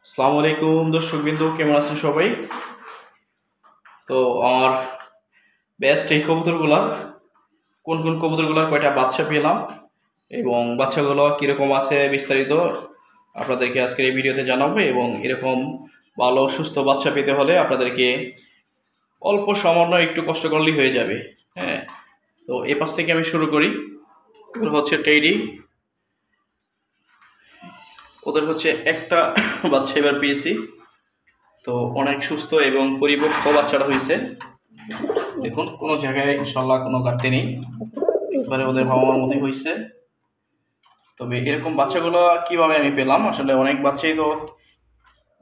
আসসালামু আলাইকুম দর্শকবৃন্দ, কেমন আছেন সবাই? তো আমার বেস্ট এই কবুতরগুলার কোন কোন কবুতরগুলার কয়টা বাচ্চা পেলাম এবং বাচ্চাগুলো কীরকম আছে বিস্তারিত আপনাদেরকে আজকের এই ভিডিওতে জানাবো। এবং এরকম ভালো সুস্থ বাচ্চা পেতে হলে আপনাদেরকে অল্প সামান্য একটু কষ্ট করলেই হয়ে যাবে। হ্যাঁ, তো এ পাশ থেকে আমি শুরু করি। এগুলো হচ্ছে টেডি। ওদের হচ্ছে একটা বাচ্চা এবার পেয়েছি, তো অনেক সুস্থ এবং পরিপক্ক বাচ্চারা হয়েছে। দেখুন, কোনো জায়গায় ইনশাল্লাহ কোনো ঘাটতি নেই, এবারে ওদের বাবা মার মতোই হয়েছে। তবে এরকম বাচ্চাগুলো কিভাবে আমি পেলাম, আসলে অনেক বাচ্চাই তো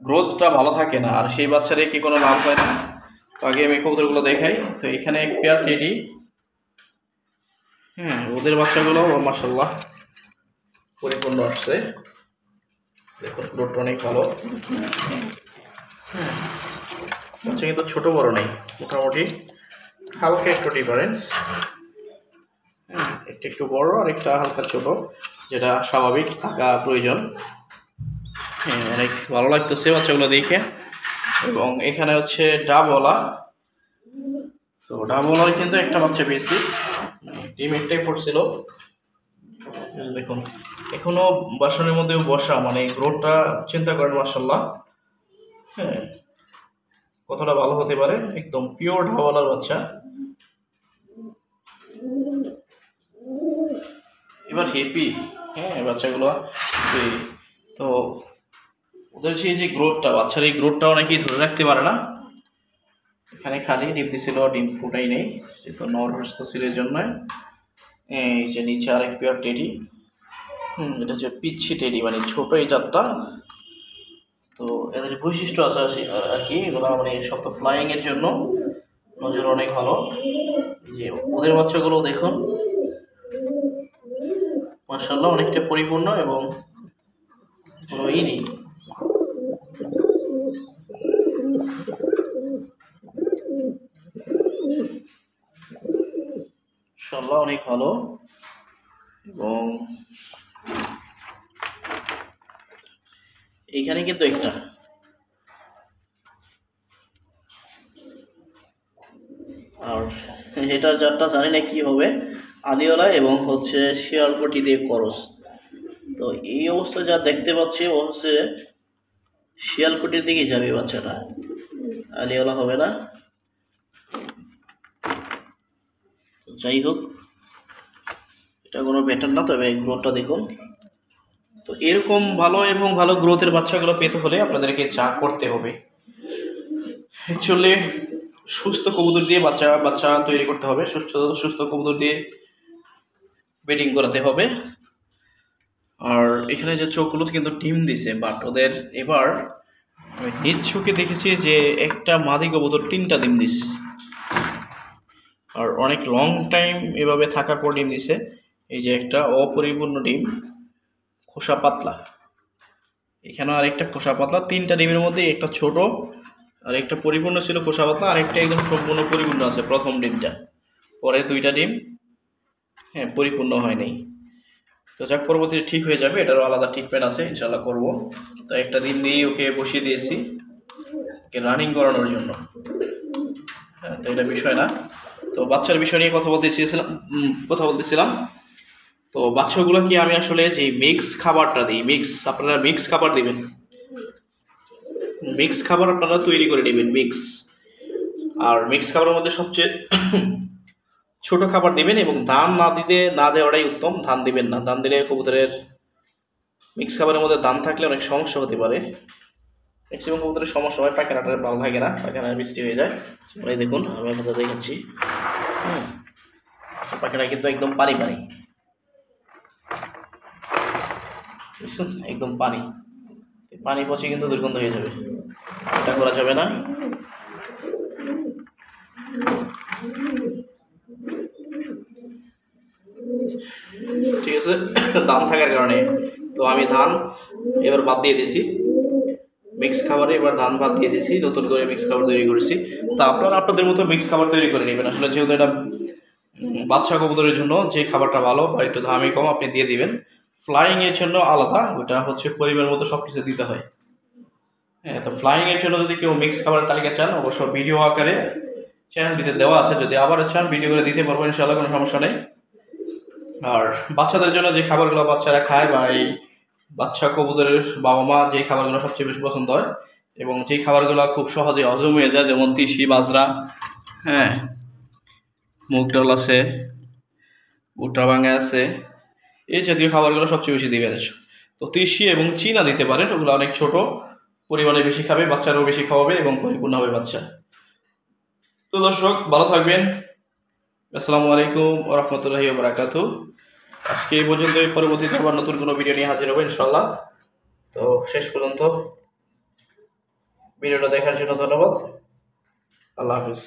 গ্রোথটা ভালো থাকে না, আর সেই বাচ্চারে কি কোনো লাভ হয় না। তো আগে আমি কবুতরগুলো দেখাই। তো এখানে এক পেয়ার টেডি, ওদের বাচ্চাগুলো মাশাআল্লাহ পরিপূর্ণ আসছে। দেখুন, গ্রোথটা অনেক ভালো। বাচ্চা কিন্তু ছোট বড় নেই, মোটামুটি হালকা একটু ডিফারেন্স। একটা একটু বড় আর একটা হালকা ছোট, যেটা স্বাভাবিক থাকা প্রয়োজন। অনেক ভালো লাগতেছে বাচ্চাগুলো দেখে। এবং এখানে হচ্ছে ডাবওয়ালা। তো ডাবওয়ালার কিন্তু একটা বাচ্চা পেয়েছি, ডিম একটাই ফুটছিল। দেখুন, এখনো বাসনের মধ্যেও বসা, মানে গ্রোথটা চিন্তা করেন মাশাআল্লাহ। কতটা ভালো হতে পারে, একদম পিওর ডাবওয়ালার বাচ্চা। এবার হ্যাপি বাচ্চাগুলো। তো ওদের যে গ্রোথটা, বাচ্চার এই গ্রোথটা অনেকেই ধরে রাখতে পারে না। এখানে খালি ডিম দিছিল, ডিম ফুটাই নেই, সে তো নরহস্ত ছিল এই জন্য। এই যে নিচে আরেক পেয়ার টেডি। এটা হচ্ছে পিচ্ছি টেডি, মানে ছোট এই জাতটা। তো এদের বৈশিষ্ট্য আছে আর কি, এগুলো মানে সব তো ফ্লাইং এর জন্য নজর অনেক ভালো। এই যে ওদের বাচ্চাগুলো দেখুন মাশাআল্লাহ অনেকটা পরিপূর্ণ এবং কোনো ই নেই। মাশাআল্লাহ অনেক ভালো। এবং এইখানে কিন্তু একটা, আর এটার জাতটা জানি না কি হবে, আলিওলা এবং হচ্ছে শিয়ালকটি দিয়ে করস। তো এই অবস্থা যা দেখতে পাচ্ছি, ও হচ্ছে শিয়ালকুটির দিকে যাবে বাচ্চাটা, আলিওলা হবে না। যাই হোক, এটা কোনো ব্যাটার না, তবে গ্রোথটা দেখুন। তো এরকম ভালো এবং ভালো গ্রোথের বাচ্চাগুলো পেতে হলে আপনাদেরকে যা করতে হবে, অ্যাকচুয়ালি সুস্থ কবুতর দিয়ে বাচ্চা তৈরি করতে হবে। সুস্থ কবুতর দিয়ে ব্রিডিং করাতে হবে। আর এখানে যে চোখগুলো কিন্তু ডিম দিছে, বাট ওদের এবার আমি নিজ চোখে দেখেছি যে একটা মাদি কবুতর 3টা ডিম দিছে, আর অনেক লং টাইম এভাবে থাকার পর ডিম দিছে। এই যে একটা অপরিপূর্ণ ডিম, খোসা পাতলা, এখানে আর একটা খোসা পাতলা। 3টা ডিমের মধ্যে একটা ছোট আর একটা পরিপূর্ণ ছিল খোসা পাতলা, আর একটা একদম সম্পূর্ণ পরিপূর্ণ আছে প্রথম ডিমটা। পরে 2টা ডিম পরিপূর্ণ হয়নি। তো যাক, পরবর্তীতে ঠিক হয়ে যাবে, এটারও আলাদা ট্রিটমেন্ট আছে, ইনশাল্লাহ করব। তো একটা দিন দিয়ে ওকে বসিয়ে দিয়েছি, ওকে রানিং করানোর জন্য। তো এটা বিষয় না। তো বাচ্চার বিষয় নিয়ে কথা বলতেছিলাম। তো বাচ্চাগুলো কি আমি আসলে যে মিক্স খাবারটা দিই, আপনারা মিক্স খাবার দিবেন, মিক্স খাবার আপনারা তৈরি করে নেবেন মিক্স। আর মিক্স খাবারের মধ্যে সবচেয়ে ছোট খাবার দিবেন, এবং ধান না দেওয়াটাই উত্তম। ধান দিবেন না, ধান দিলে কবুতরের মিক্স খাবারের মধ্যে ধান থাকলে অনেক সমস্যা হতে পারে। ম্যাক্সিমাম কবুতরের সমস্যা হয়, পায়খানাটা ভালো থাকে না, পায়খানা বৃষ্টি হয়ে যায়। এই দেখুন, আমি আপনাদের দেখাচ্ছি। পায়খানা কিন্তু একদম পানি বুঝছেন, একদম পানি পচে কিন্তু দুর্গন্ধ হয়ে যাবে, এটা করা যাবে না। ঠিক আছে, ধান থাকার কারণে তো আমি ধান এবার বাদ দিয়ে দিয়েছি, মিক্স খাবারে এবার ধান বাদ দিয়ে দিয়েছি, নতুন করে মিক্স খাবার তৈরি করেছি। তো আপনারা আপনাদের মতো মিক্স খাবার তৈরি করে নেবেন। আসলে যেহেতু এটা বাচ্চা কবুতরের জন্য যে খাবারটা ভালো বা একটু দামে কম আপনি দিয়ে দিবেন। ফ্লাইং এর জন্য আলাদা, ওটা হচ্ছে পরিমাণ মতো সবকিছু দিতে হয়। হ্যাঁ, তো ফ্লাইং এর জন্য যদি কেউ মিক্স খাবারের তালিকা চান অবশ্য ভিডিও আকারে চ্যানেলটিতে দেওয়া আছে, যদি আবার চান ভিডিও করে দিতে পারবো ইনশাআল্লাহ, কোনো সমস্যা নেই। আর বাচ্চাদের জন্য যে খাবারগুলো বাচ্চারা খায় বা এই বাচ্চা কবুতরের বাবা মা যে খাবারগুলো সবচেয়ে বেশি পছন্দ হয় এবং যে খাবারগুলো খুব সহজে হজম হয়ে যায়, যেমন তিসি, বাজরা, হ্যাঁ, মুগ ডাল আছে, ভুট্টা ভাঙা আছে, এই জাতীয় খাবারগুলো সবচেয়ে বেশি দিবে। তো তিসি এবং চীনা দিতে পারেন, ওগুলো অনেক ছোট পরিমাণে বেশি খাবে, বাচ্চারাও বেশি খাওয়াবে এবং পরিপূর্ণ হবে বাচ্চা। তো দর্শক ভালো থাকবেন। আসসালামু আলাইকুম ওয়া রাহমাতুল্লাহি ওয়া বারাকাতুহু। আজকে এই পর্যন্তই, পরবর্তীতে আবার নতুন কোনো ভিডিও নিয়ে হাজির হবো ইনশাআল্লাহ। তো শেষ পর্যন্ত ভিডিওটা দেখার জন্য ধন্যবাদ। আল্লাহ হাফিজ।